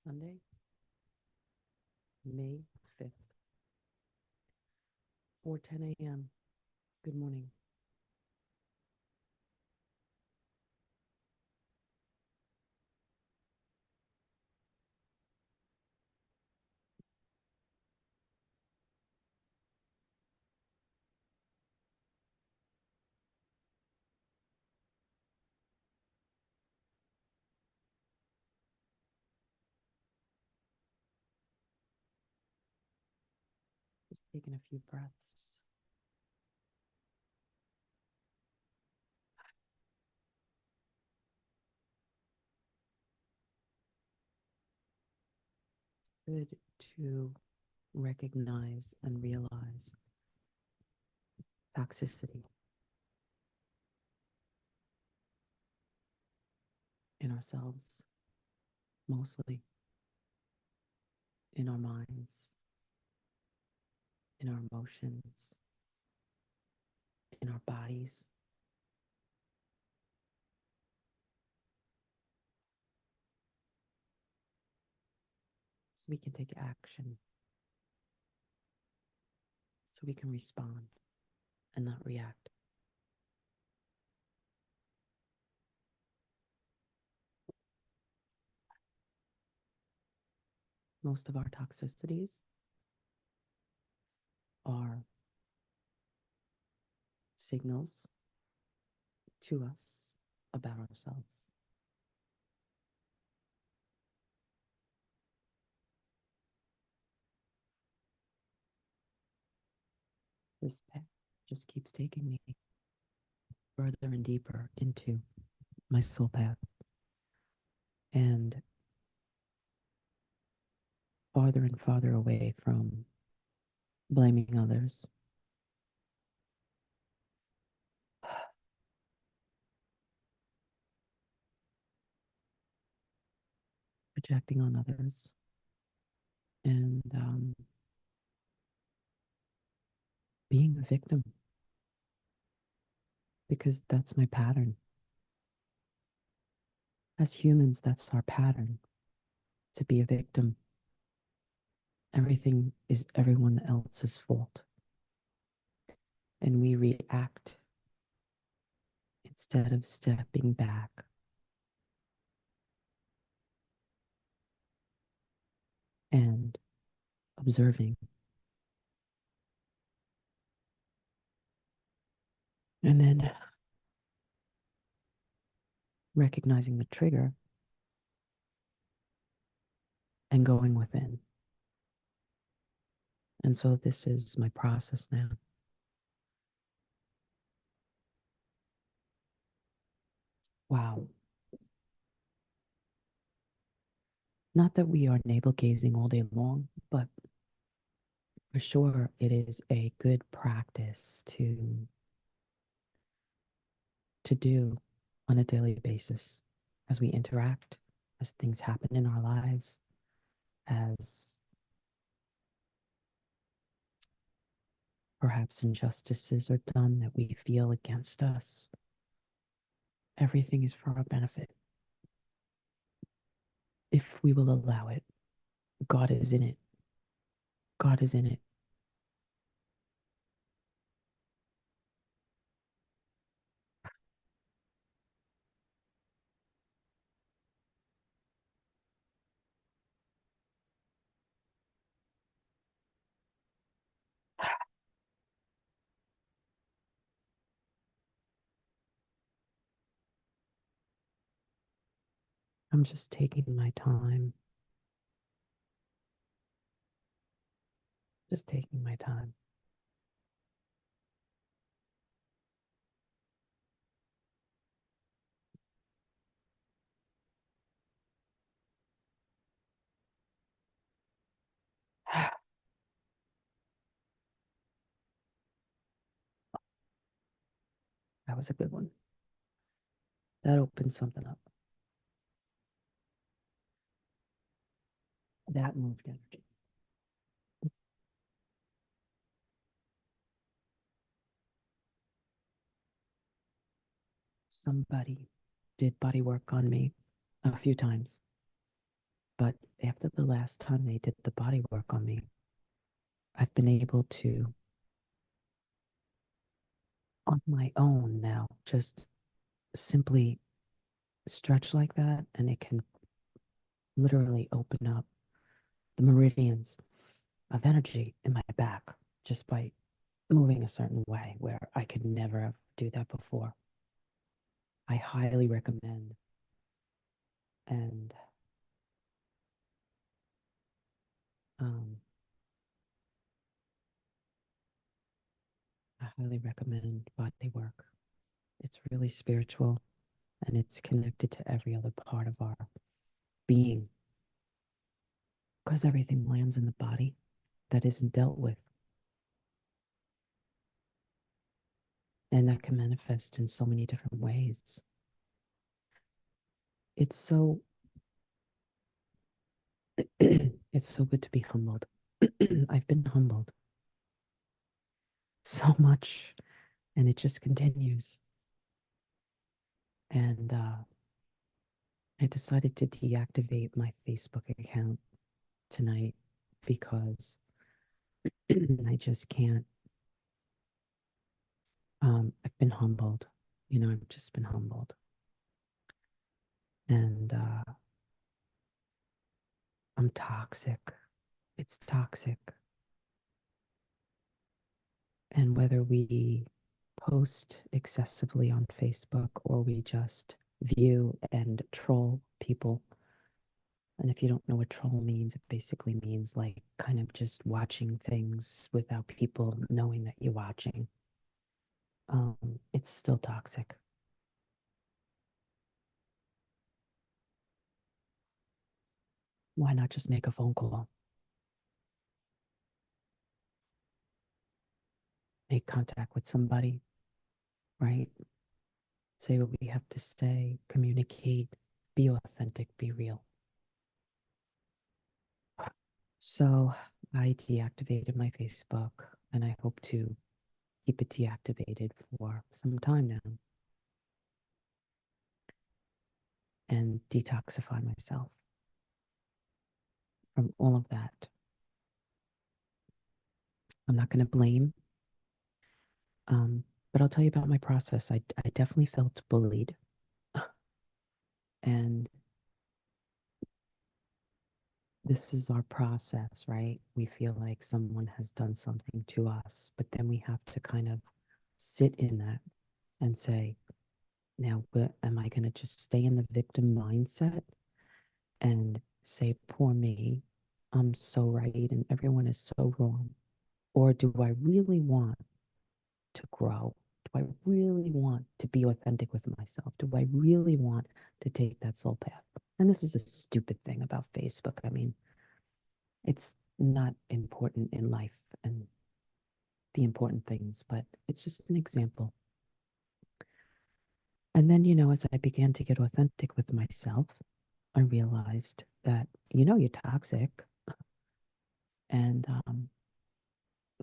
Sunday, May 5th, 4:10 a.m. Good morning. Just taking a few breaths. Good to recognize and realize toxicity in ourselves, mostly in our minds, in our emotions, in our bodies. So we can take action, so we can respond and not react. Most of our toxicities are signals to us about ourselves. This path just keeps taking me further and deeper into my soul path and farther and farther away from blaming others, projecting on others, and being a victim, because that's my pattern. As humans, that's our pattern, to be a victim. Everything is everyone else's fault. And we react instead of stepping back and observing. And then recognizing the trigger and going within. And so this is my process now. Wow. Not that we are navel gazing all day long, but for sure it is a good practice to do on a daily basis as we interact, as things happen in our lives, as perhaps injustices are done that we feel against us. Everything is for our benefit. If we will allow it, God is in it. God is in it. I'm just taking my time. Just taking my time. That was a good one. That opened something up. That moved energy. Somebody did body work on me a few times. But after the last time they did the body work on me, I've been able to, on my own now, just simply stretch like that, and it can literally open up the meridians of energy in my back just by moving a certain way where I could never do that before. I highly recommend, and um, I highly recommend body work. It's really spiritual and it's connected to every other part of our being because everything lands in the body that isn't dealt with. And that can manifest in so many different ways. It's so it's so good to be humbled. I've been humbled so much and it just continues. And I decided to deactivate my Facebook account tonight because I just can't. I've been humbled. I've just been humbled. And I'm toxic. It's toxic. And whether we post excessively on Facebook or we just view and troll people. And if you don't know what troll means, it basically means like kind of just watching things without people knowing that you're watching. It's still toxic. Why not just make a phone call? Make contact with somebody, right? Say what we have to say, communicate, be authentic, be real. So I deactivated my Facebook and I hope to keep it deactivated for some time now and detoxify myself from all of that. I'm not going to blame, but I'll tell you about my process. I definitely felt bullied. And this is our process, right? We feel like someone has done something to us, but then we have to kind of sit in that and say, now, am I going to just stay in the victim mindset and say, poor me, I'm so right and everyone is so wrong? Or do I really want to grow? Do I really want to be authentic with myself? Do I really want to take that soul path? And this is a stupid thing about Facebook. I mean, it's not important in life and the important things, but it's just an example. And then, as I began to get authentic with myself, I realized that, you're toxic. And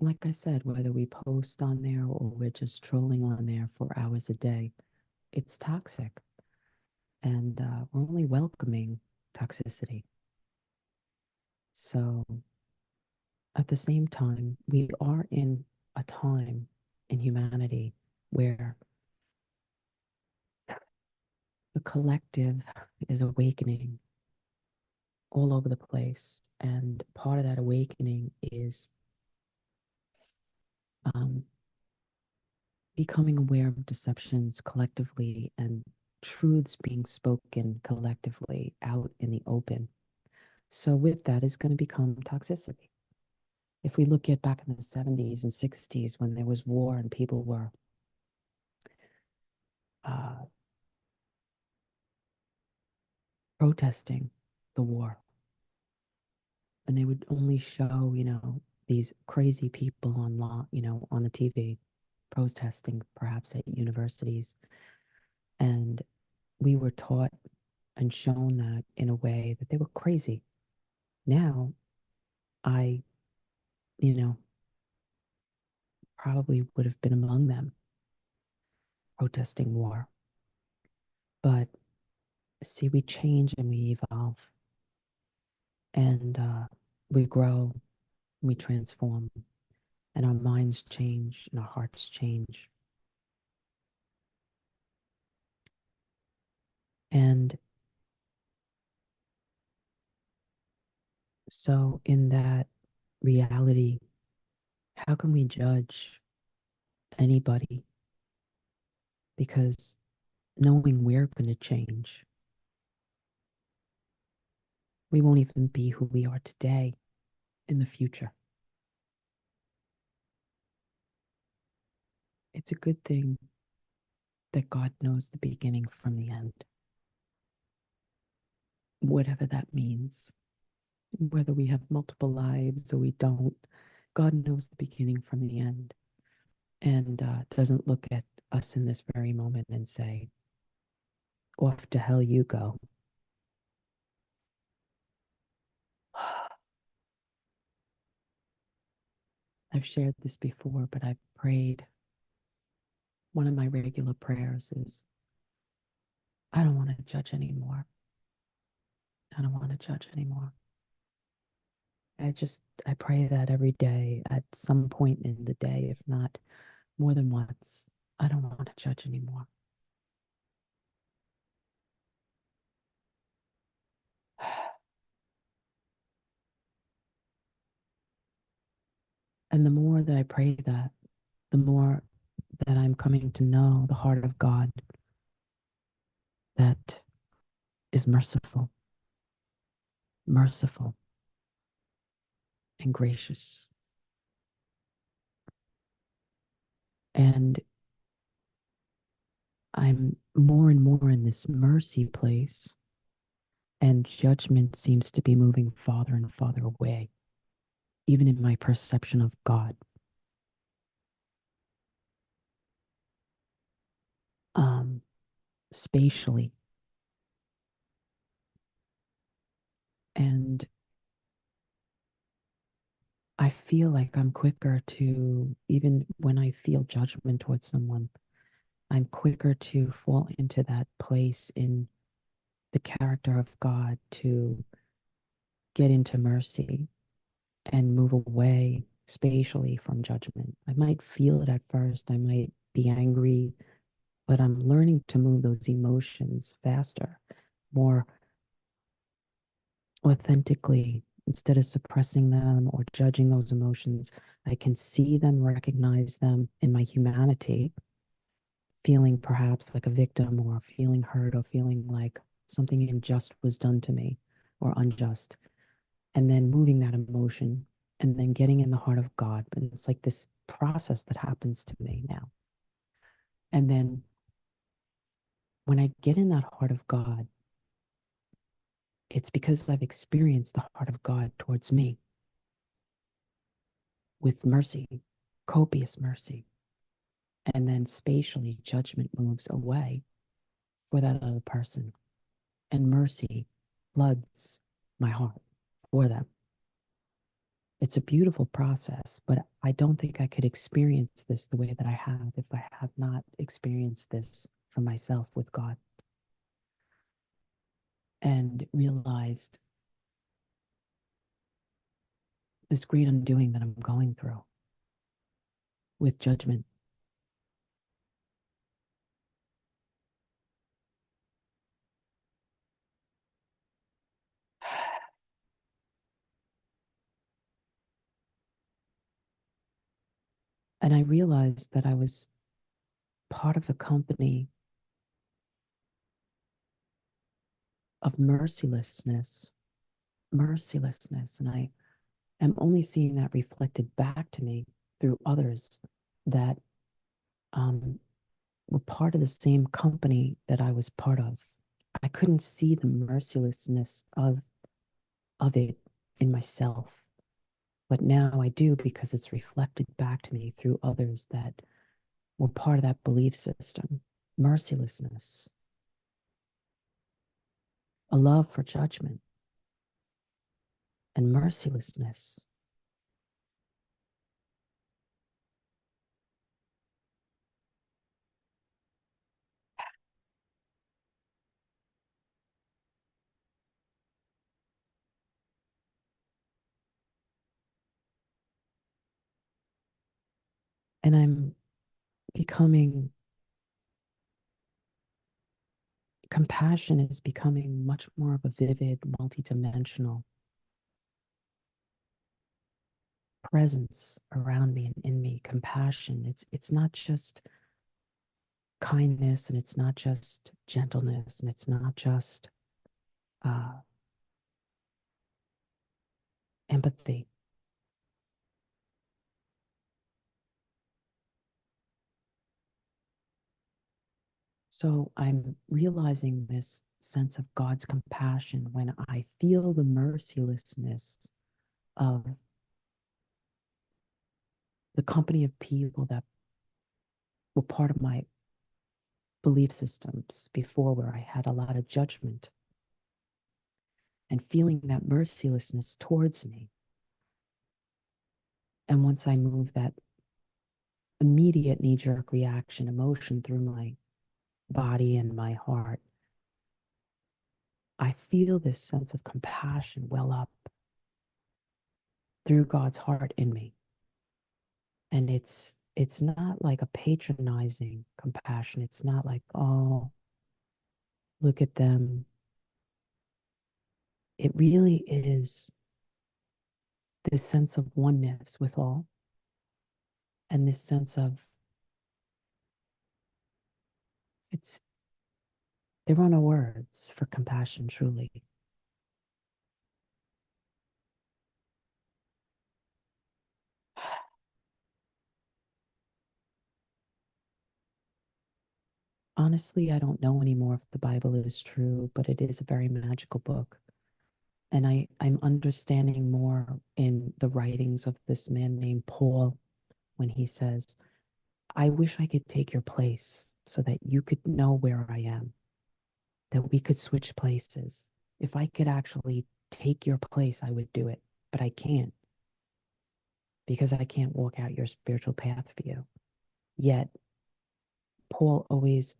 like I said, whether we post on there or we're just trolling on there for hours a day, it's toxic. And we're only welcoming toxicity. So at the same time, we are in a time in humanity where the collective is awakening all over the place. And part of that awakening is um, becoming aware of deceptions collectively and truths being spoken collectively out in the open. So with that is going to become toxicity. If we look at back in the 70s and 60s when there was war and people were uh, protesting the war, and they would only show, these crazy people on on the TV protesting perhaps at universities. And we were taught and shown that in a way that they were crazy. Now, I, you know, probably would have been among them protesting war. But see, we change and we evolve. And we grow, we transform, and our minds change and our hearts change. And so, in that reality, how can we judge anybody? Because knowing we're going to change, we won't even be who we are today in the future. It's a good thing that God knows the beginning from the end, whatever that means. Whether we have multiple lives or we don't, God knows the beginning from the end and doesn't look at us in this very moment and say, off to hell you go. I've shared this before, but I've prayed. One of my regular prayers is, I don't want to judge anymore. I don't want to judge anymore. I pray that every day at some point in the day, if not more than once. I don't want to judge anymore. And the more that I pray that, the more that I'm coming to know the heart of God that is merciful, merciful, and gracious. And I'm more and more in this mercy place, and judgment seems to be moving farther and farther away, even in my perception of God. Um, Spatially. And I feel like I'm quicker to, even when I feel judgment towards someone, I'm quicker to fall into that place in the character of God to get into mercy and move away spatially from judgment. I might feel it at first, I might be angry, but I'm learning to move those emotions faster, more authentically. Instead of suppressing them or judging those emotions, I can see them, recognize them in my humanity, feeling perhaps like a victim or feeling hurt or feeling like something unjust was done to me or unjust. And then moving that emotion and then getting in the heart of God. And it's like this process that happens to me now. And then when I get in that heart of God, it's because I've experienced the heart of God towards me with mercy, copious mercy. And then spatially, judgment moves away for that other person. And mercy floods my heart for them. It's a beautiful process, but I don't think I could experience this the way that I have if I have not experienced this for myself with God and realized this great undoing that I'm going through with judgment. And I realized that I was part of a company of mercilessness, mercilessness. And I am only seeing that reflected back to me through others that um, were part of the same company that I was part of. I couldn't see the mercilessness of it in myself, but now I do because it's reflected back to me through others that were part of that belief system. Mercilessness, a love for judgment, and mercilessness. And I'm becoming, compassion is becoming much more of a vivid, multidimensional presence around me and in me. Compassion. It's not just kindness, and it's not just gentleness, and it's not just uh, empathy. So I'm realizing this sense of God's compassion when I feel the mercilessness of the company of people that were part of my belief systems before, where I had a lot of judgment, and feeling that mercilessness towards me. And once I move that immediate knee jerk reaction emotion through my body and my heart, I feel this sense of compassion well up through God's heart in me. And it's not like a patronizing compassion. It's not like, oh, look at them. It really is this sense of oneness with all, and this sense of, it's, there are no words for compassion, truly. Honestly, I don't know anymore if the Bible is true, but it is a very magical book. And I'm understanding more in the writings of this man named Paul when he says, I wish I could take your place so that you could know where I am, that we could switch places. If I could actually take your place, I would do it, but I can't, because I can't walk out your spiritual path for you. Yet, Paul always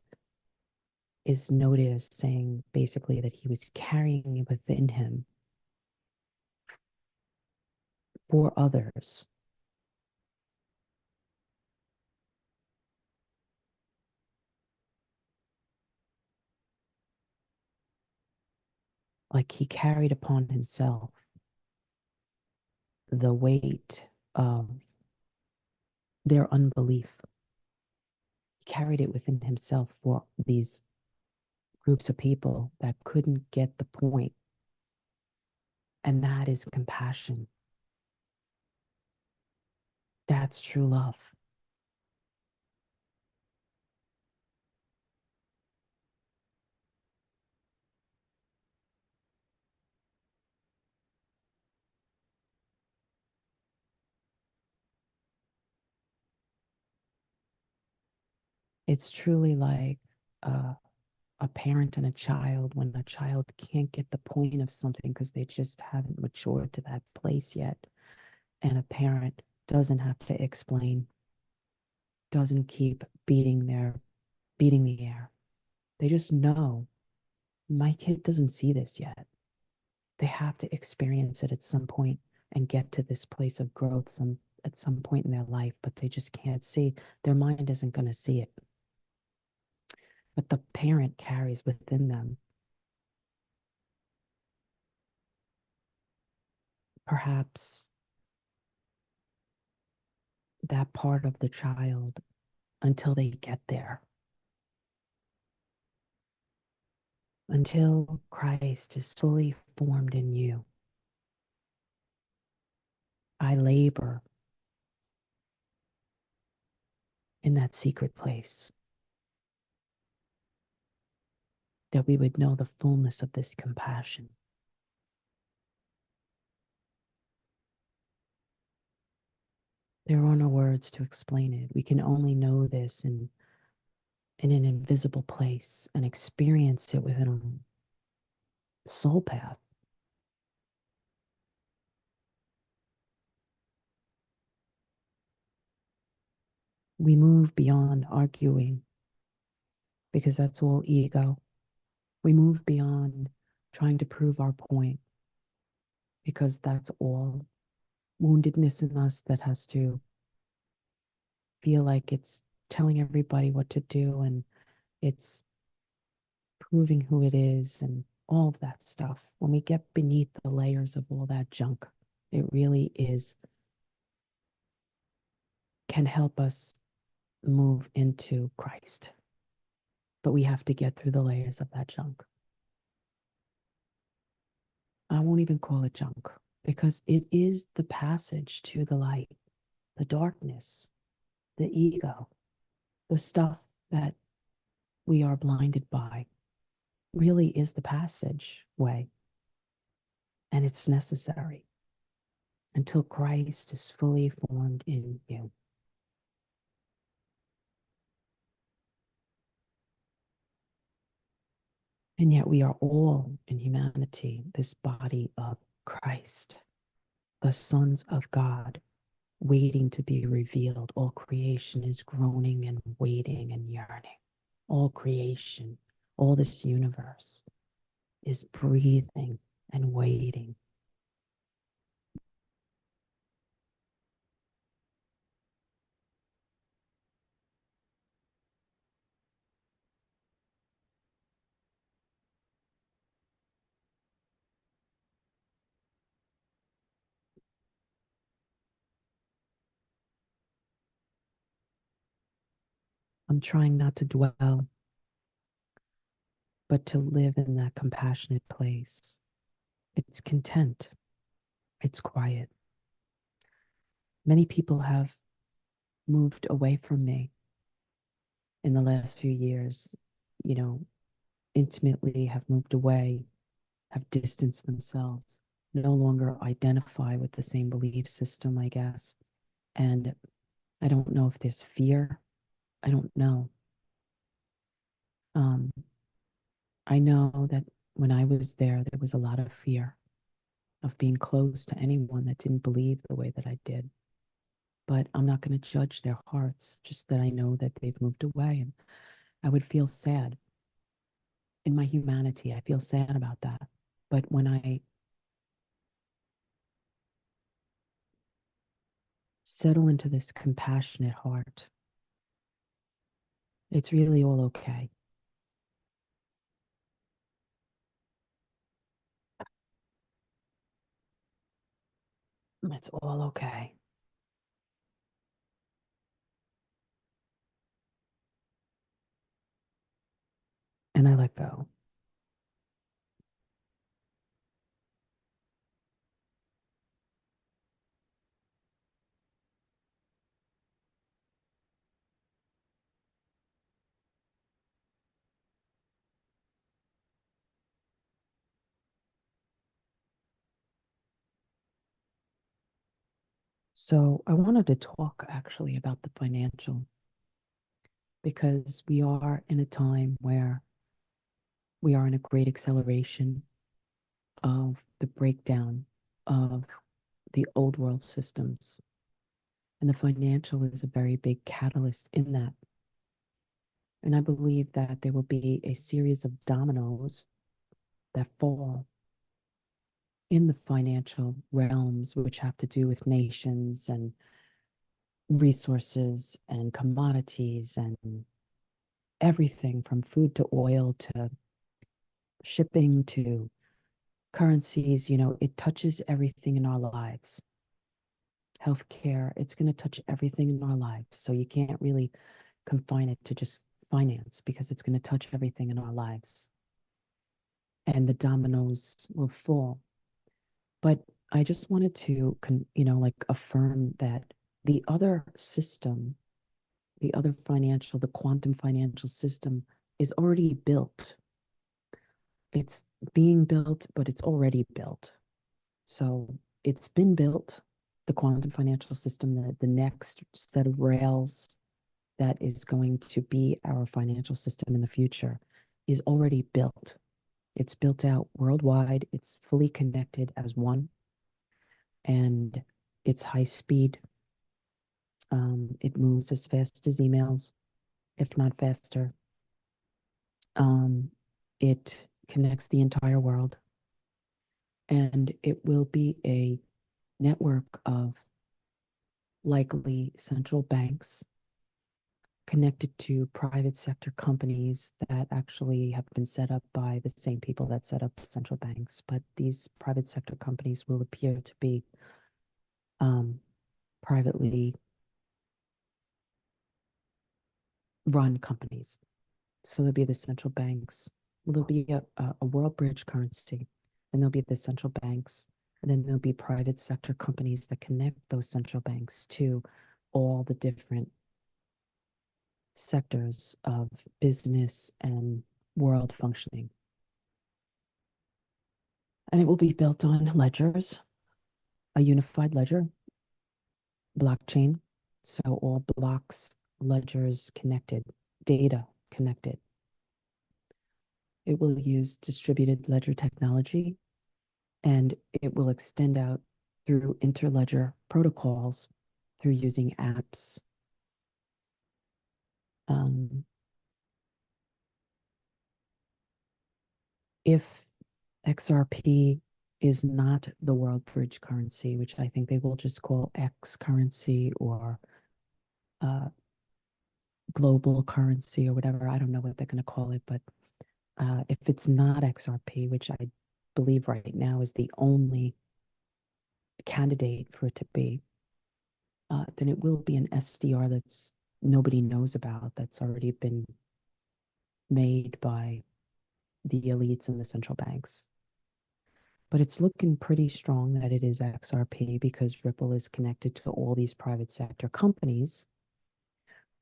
is noted as saying basically that he was carrying within him for others. Like he carried upon himself the weight of their unbelief. He carried it within himself for these groups of people that couldn't get the point. And that is compassion. That's true love. It's truly like uh, a parent and a child, when a child can't get the point of something because they just haven't matured to that place yet. And a parent doesn't have to explain, doesn't keep beating the air. They just know, my kid doesn't see this yet. They have to experience it at some point and get to this place of growth at some point in their life, but they just can't see. Their mind isn't going to see it. But the parent carries within them perhaps that part of the child until they get there, until Christ is fully formed in you. I labor in that secret place, that we would know the fullness of this compassion. There are no words to explain it. We can only know this in an invisible place and experience it within a soul path. We move beyond arguing, because that's all ego. We move beyond trying to prove our point, because that's all woundedness in us that has to feel like it's telling everybody what to do and it's proving who it is and all of that stuff. When we get beneath the layers of all that junk, it really is, can help us move into Christ. But we have to get through the layers of that junk. I won't even call it junk because it is the passage to the light, the darkness, the ego, the stuff that we are blinded by really is the passage way. And it's necessary until Christ is fully formed in you. And yet we are all in humanity, this body of Christ, the sons of God, waiting to be revealed. All creation is groaning and waiting and yearning. All creation, all this universe is breathing and waiting. I'm trying not to dwell, but to live in that compassionate place. It's content. It's quiet. Many people have moved away from me in the last few years, you know, intimately have moved away, have distanced themselves, no longer identify with the same belief system, I guess. And I don't know if there's fear. I don't know. Um, I know that when I was there, there was a lot of fear of being close to anyone that didn't believe the way that I did. But I'm not going to judge their hearts, just that I know that they've moved away. And I would feel sad in my humanity. I feel sad about that. But when I settle into this compassionate heart, it's really all okay. It's all okay. And I let go. So I wanted to talk actually about the financial because we are in a time where we are in a great acceleration of the breakdown of the old world systems. And the financial is a very big catalyst in that. And I believe that there will be a series of dominoes that fall in the financial realms, which have to do with nations and resources and commodities and everything from food to oil to shipping to currencies. It touches everything in our lives. Healthcare, it's going to touch everything in our lives. So you can't really confine it to just finance because it's going to touch everything in our lives. And the dominoes will fall. But I just wanted to, like affirm that the other system, the other financial, the quantum financial system is already built. It's being built, but it's already built. So it's been built, the quantum financial system, the next set of rails that is going to be our financial system in the future is already built. It's built out worldwide. It's fully connected as one. And it's high speed. It moves as fast as emails, if not faster. It connects the entire world. And it will be a network of likely central banks connected to private sector companies that actually have been set up by the same people that set up central banks. But these private sector companies will appear to be um, privately run companies. So there'll be the central banks. There'll be a world bridge currency, and there'll be the central banks, and then there'll be private sector companies that connect those central banks to all the different sectors of business and world functioning. And it will be built on ledgers, a unified ledger, blockchain. So all blocks, ledgers connected, data connected. It will use distributed ledger technology, and it will extend out through interledger protocols through using apps. If XRP is not the world bridge currency, which I think they will just call X currency or global currency or whatever. I don't know what they're going to call it, but if it's not XRP, which I believe right now is the only candidate for it to be, then it will be an SDR that's nobody knows about, that's already been made by the elites and the central banks. But it's looking pretty strong that it is XRP because Ripple is connected to all these private sector companies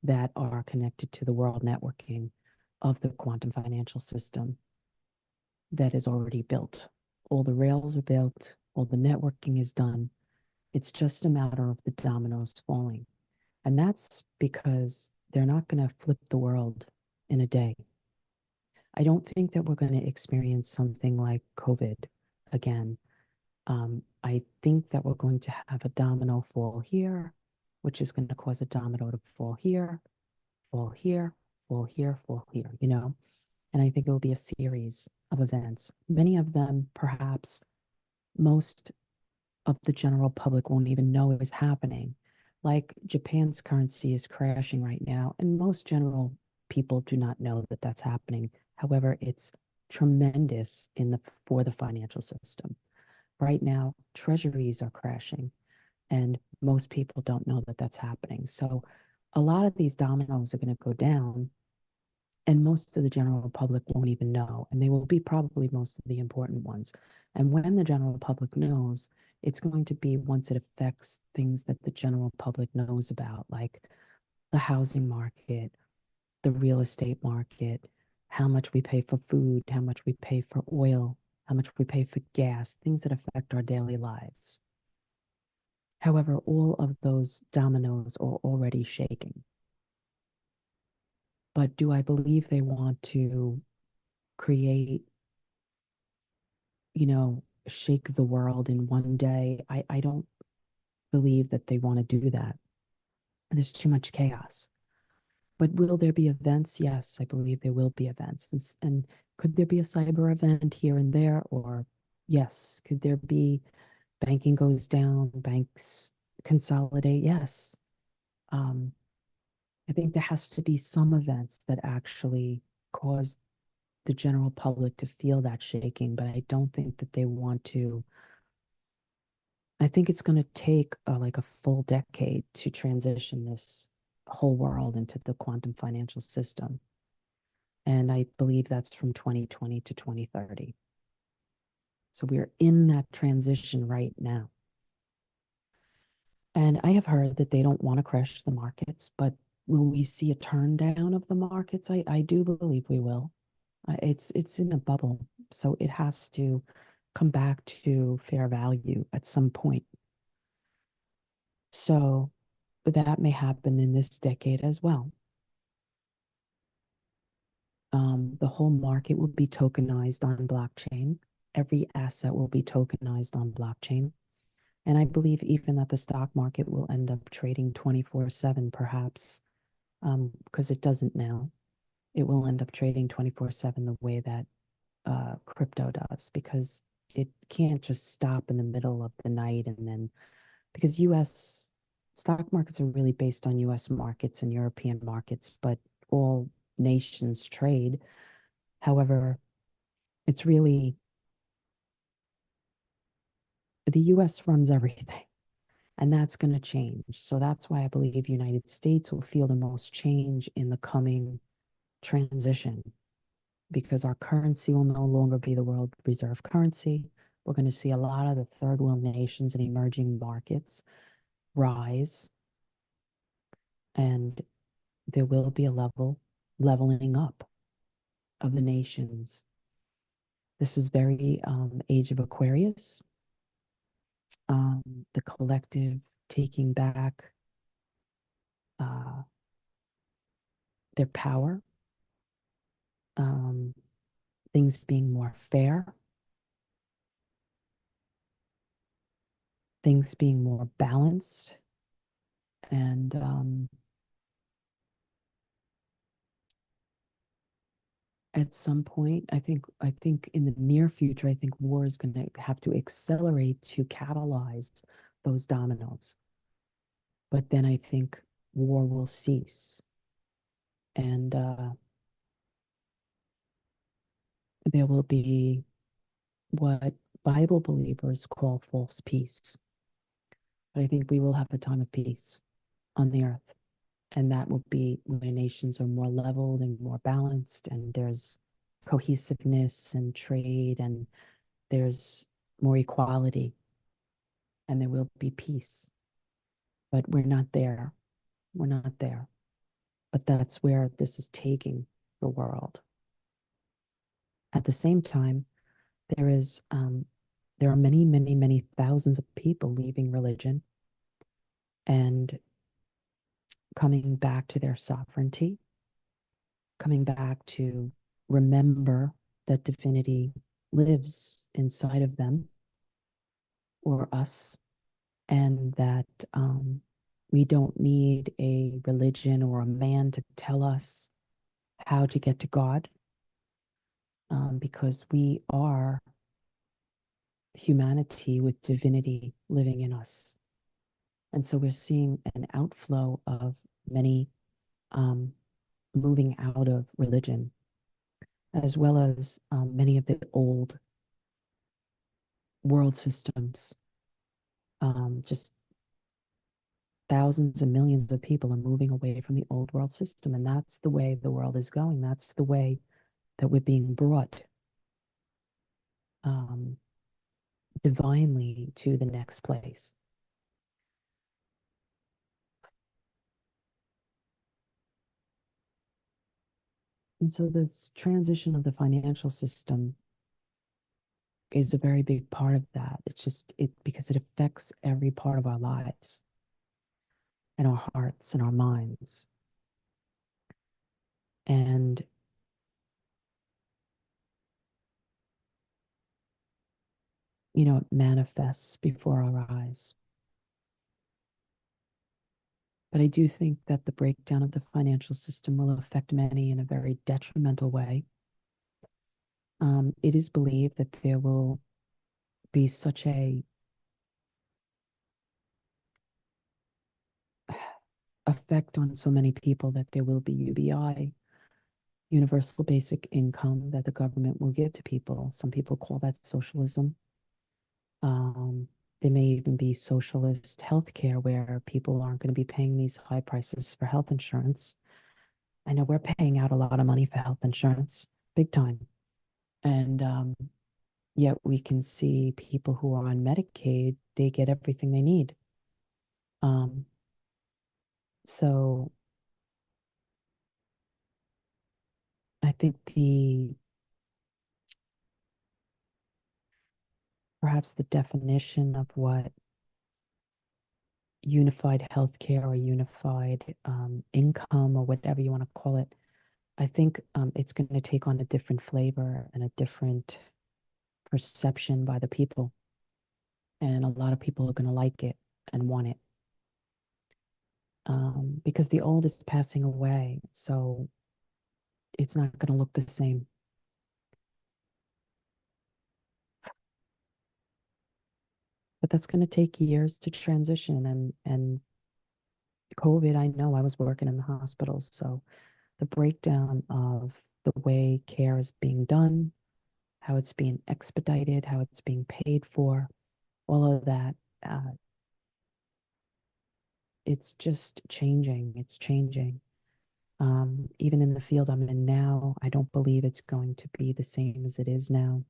that are connected to the world networking of the quantum financial system that is already built. All the rails are built, all the networking is done. It's just a matter of the dominoes falling. And that's because they're not going to flip the world in a day. I don't think that we're going to experience something like COVID again. I think that we're going to have a domino fall here, which is going to cause a domino to fall here, fall here, fall here, fall here, you know? And I think it will be a series of events. Many of them, perhaps most of the general public won't even know is happening. Like Japan's currency is crashing right now, and most general people do not know that that's happening. However, it's tremendous for the financial system. Right now, treasuries are crashing, and most people don't know that that's happening. So a lot of these dominoes are going to go down, and most of the general public won't even know, and they will be probably most of the important ones. And when the general public knows, it's going to be once it affects things that the general public knows about, like the housing market, the real estate market, how much we pay for food, how much we pay for oil, how much we pay for gas, things that affect our daily lives. However, all of those dominoes are already shaking. But do I believe they want to create, shake the world in one day? I don't believe that they want to do that. There's too much chaos. But will there be events? Yes, I believe there will be events. And could there be a cyber event here and there? Or yes, could there be banking goes down, banks consolidate? Yes. I think there has to be some events that actually cause the general public to feel that shaking, but I don't think that they want to. I think it's going to take like a full decade to transition this whole world into the quantum financial system. And I believe that's from 2020 to 2030. So we're in that transition right now. And I have heard that they don't want to crash the markets, but will we see a turn down of the markets? I do believe we will. It's in a bubble, so it has to come back to fair value at some point. So that may happen in this decade as well. The whole market will be tokenized on blockchain. Every asset will be tokenized on blockchain. And I believe even that the stock market will end up trading 24/7, perhaps, because it doesn't now. It will end up trading 24/7 the way that crypto does, because it can't just stop in the middle of the night and then, because US Stock markets are really based on US markets and European markets, but all nations trade. However, it's really the US runs everything, and that's going to change. So that's why I believe United States will feel the most change in the coming transition, because our currency will no longer be the world reserve currency. We're going to see a lot of the third world nations and emerging markets rise, and there will be a leveling up of the nations. This is very age of Aquarius, the collective taking back uh, their power, um, things being more fair, things being more balanced, and at some point, I think in the near future, I think war is going to have to accelerate to catalyze those dominoes. But then I think war will cease, and there will be what Bible believers call false peace. But I think we will have a time of peace on the earth, and that will be where nations are more leveled and more balanced, and there's cohesiveness and trade, and there's more equality, and there will be peace. But we're not there. We're not there. But that's where this is taking the world. At the same time, there is there are many, many, many thousands of people leaving religion and coming back to their sovereignty, coming back to remember that divinity lives inside of them or us, and that we don't need a religion or a man to tell us how to get to God, because we are humanity with divinity living in us. And so we're seeing an outflow of many um, moving out of religion, as well as many of the old world systems. Just thousands and millions of people are moving away from the old world system. And that's the way the world is going. That's the way that we're being brought um, divinely to the next place. And so this transition of the financial system is a very big part of that. It's just it because it affects every part of our lives and our hearts and our minds. And it manifests before our eyes. But I do think that the breakdown of the financial system will affect many in a very detrimental way. It is believed that there will be such a effect on so many people that there will be UBI, universal basic income, that the government will give to people. Some people call that socialism. There may even be socialist healthcare where people aren't going to be paying these high prices for health insurance. I know we're paying out a lot of money for health insurance, big time. And yet we can see people who are on Medicaid, they get everything they need. Um, so I think perhaps the definition of what unified healthcare or unified income or whatever you want to call it, I think it's going to take on a different flavor and a different perception by the people. And a lot of people are going to like it and want it, because the old is passing away. So it's not going to look the same. But that's going to take years to transition, and COVID, I know I was working in the hospitals, so the breakdown of the way care is being done, how it's being expedited, how it's being paid for, all of that, uh, it's just changing. It's changing. Even in the field I'm in now, I don't believe it's going to be the same as it is now.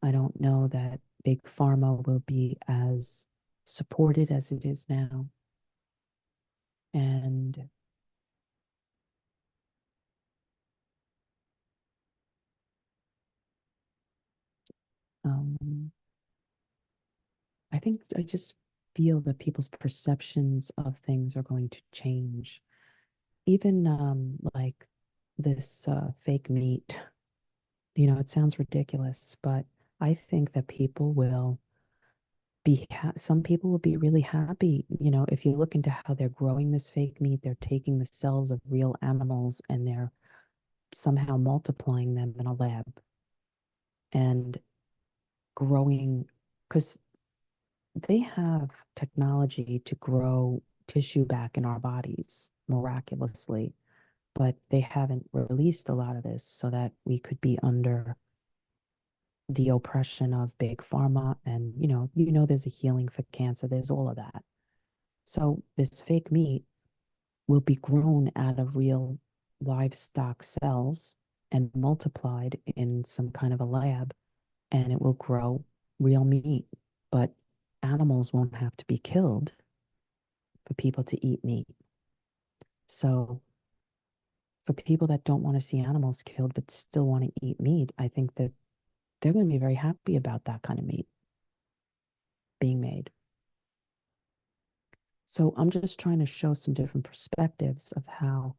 I don't know that big pharma will be as supported as it is now. And um, I think I just feel that people's perceptions of things are going to change. Even like this fake meat, it sounds ridiculous, but I think that people will some people will be really happy. If you look into how they're growing this fake meat, they're taking the cells of real animals and they're somehow multiplying them in a lab and growing, because they have technology to grow tissue back in our bodies miraculously, but they haven't released a lot of this so that we could be under the oppression of big pharma. And there's a healing for cancer, there's all of that. So this fake meat will be grown out of real livestock cells and multiplied in some kind of a lab, and it will grow real meat. But animals won't have to be killed for people to eat meat. So for people that don't want to see animals killed but still want to eat meat, I think that they're going to be very happy about that kind of meat being made. So I'm just trying to show some different perspectives of how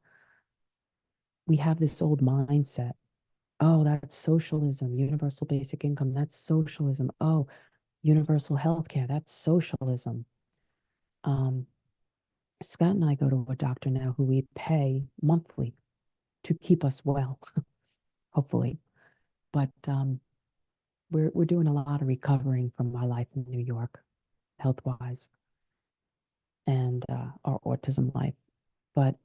we have this old mindset. Oh, that's socialism, universal basic income, that's socialism. Oh, universal health care, that's socialism. Um, Scott and I go to a doctor now who we pay monthly to keep us well, hopefully. But we're doing a lot of recovering from my life in New York, health wise, and our autism life. But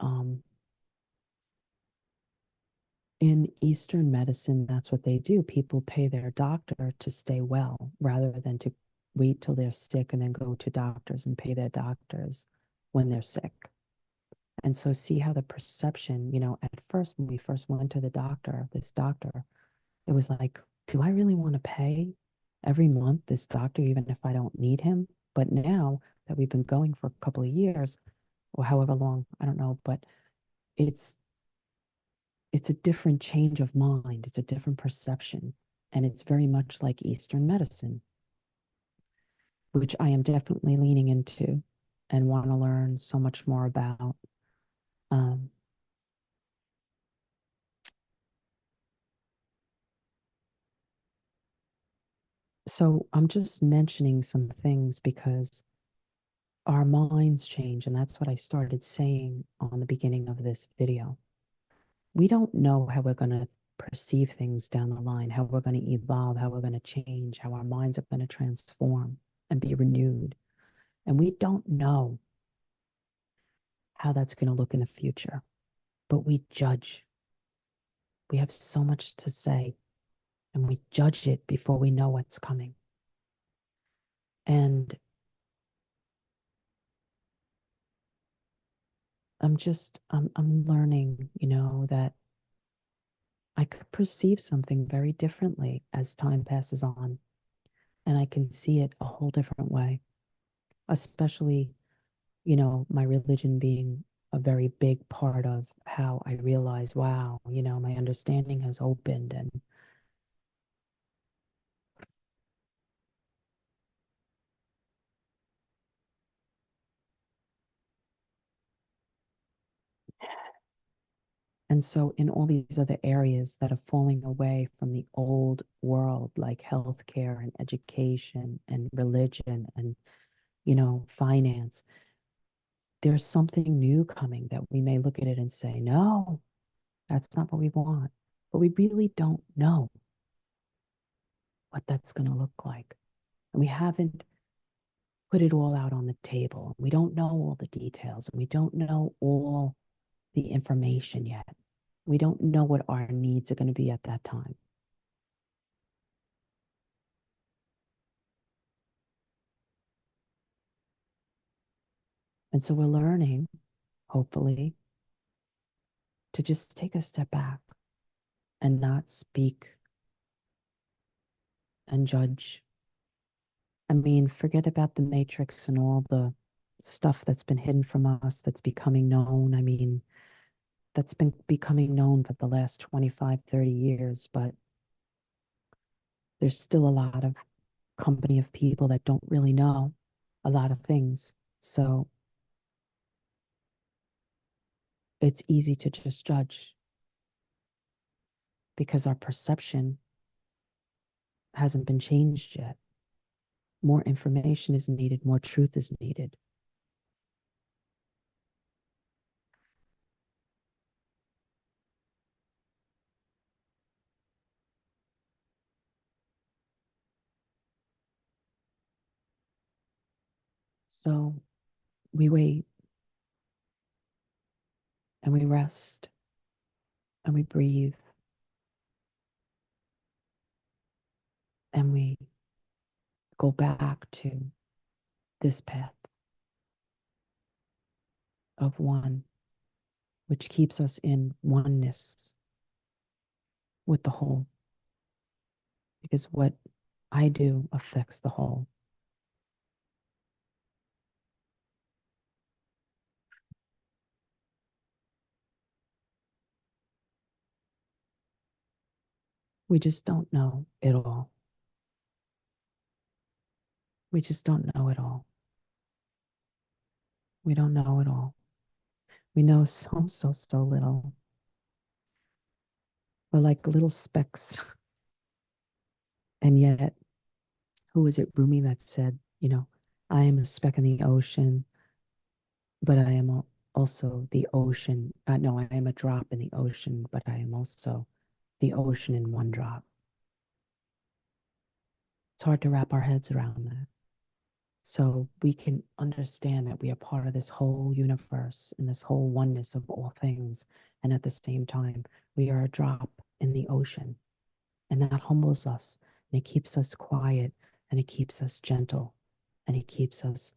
in Eastern medicine, that's what they do. People pay their doctor to stay well rather than to wait till they're sick and then go to doctors and pay their doctors when they're sick. And so, see how the perception, at first, when we first went to this doctor, it was like, do I really want to pay every month this doctor, even if I don't need him? But now that we've been going for a couple of years, or however long, I don't know, but it's it's a different change of mind. It's a different perception. And it's very much like Eastern medicine, which I am definitely leaning into and want to learn so much more about. Um, so I'm just mentioning some things because our minds change. And that's what I started saying on the beginning of this video. We don't know how we're going to perceive things down the line, how we're going to evolve, how we're going to change, how our minds are going to transform and be renewed. And we don't know how that's going to look in the future, but we judge. We have so much to say, and we judge it before we know what's coming. And I'm learning, that I could perceive something very differently as time passes on, and I can see it a whole different way, especially, my religion being a very big part of how I realize, wow, my understanding has opened. And so, in all these other areas that are falling away from the old world, like healthcare and education and religion and, finance, there's something new coming that we may look at it and say, no, that's not what we want. But we really don't know what that's going to look like. And we haven't put it all out on the table. We don't know all the details and we don't know all the information yet. We don't know what our needs are going to be at that time. And so we're learning, hopefully, to just take a step back and not speak and judge. I mean, forget about the matrix and all the stuff that's been hidden from us that's becoming known. I mean, that's been becoming known for the last 25, 30 years, but there's still a lot of company of people that don't really know a lot of things. So it's easy to just judge because our perception hasn't been changed yet. More information is needed, more truth is needed. So we wait and we rest and we breathe and we go back to this path of one, which keeps us in oneness with the whole. Because what I do affects the whole. We just don't know it all. We just don't know it all. We don't know it all. We know so, so, so little. We're like little specks. And yet, who was it, Rumi, that said, I am a speck in the ocean, but I am also the ocean. No, I am a drop in the ocean, but I am also the ocean in one drop. It's hard to wrap our heads around that. So we can understand that we are part of this whole universe and this whole oneness of all things. And at the same time, we are a drop in the ocean. And that humbles us and it keeps us quiet and it keeps us gentle and it keeps us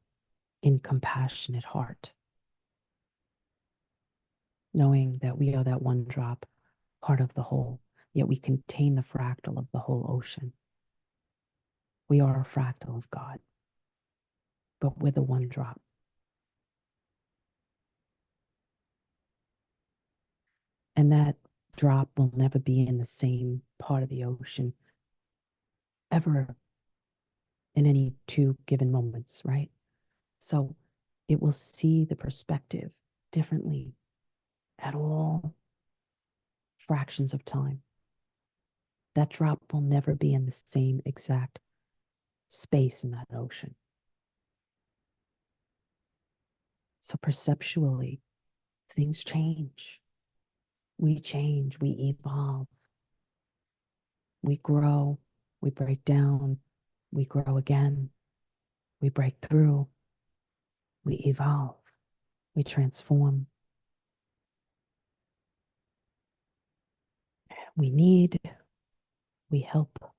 in compassionate heart, knowing that we are that one drop, part of the whole, yet we contain the fractal of the whole ocean. We are a fractal of God, but we're the one drop. And that drop will never be in the same part of the ocean ever in any two given moments, right? So it will see the perspective differently at all fractions of time. That drop will never be in the same exact space in that ocean. So perceptually, things change. We change, we evolve, we grow, we break down, we grow again, we break through, we evolve, we transform. We need, we help.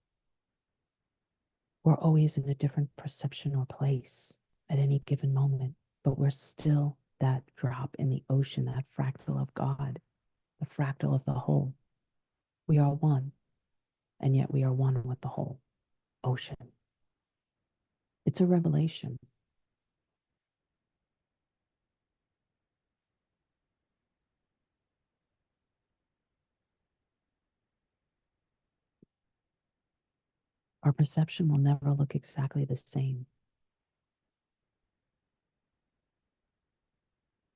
We're always in a different perception or place at any given moment, but we're still that drop in the ocean, that fractal of God, the fractal of the whole. We are one, and yet we are one with the whole ocean. It's a revelation. Our perception will never look exactly the same.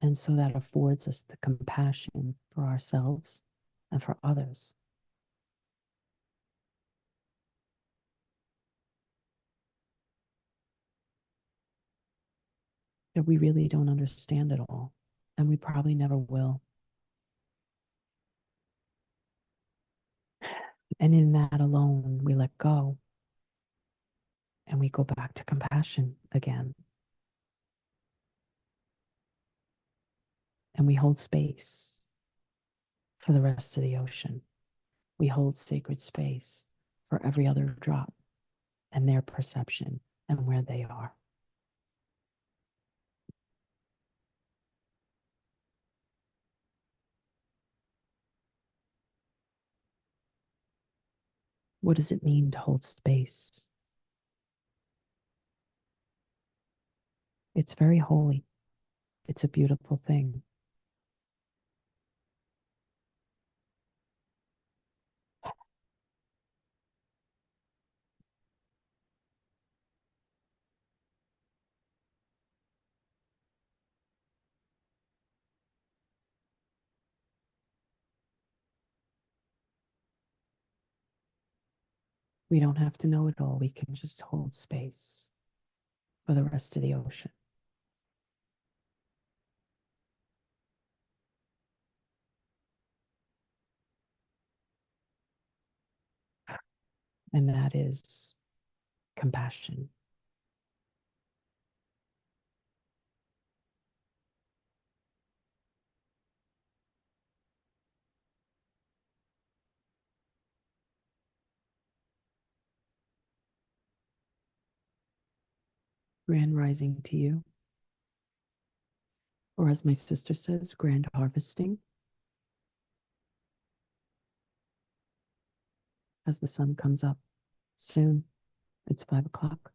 And so that affords us the compassion for ourselves and for others. That we really don't understand it all, and we probably never will. And in that alone, we let go. And we go back to compassion again. And we hold space for the rest of the ocean. We hold sacred space for every other drop and their perception and where they are. What does it mean to hold space? It's very holy. It's a beautiful thing. We don't have to know it all. We can just hold space for the rest of the ocean. And that is compassion. Grand rising to you. Or as my sister says, grand harvesting. As the sun comes up soon, it's 5 o'clock.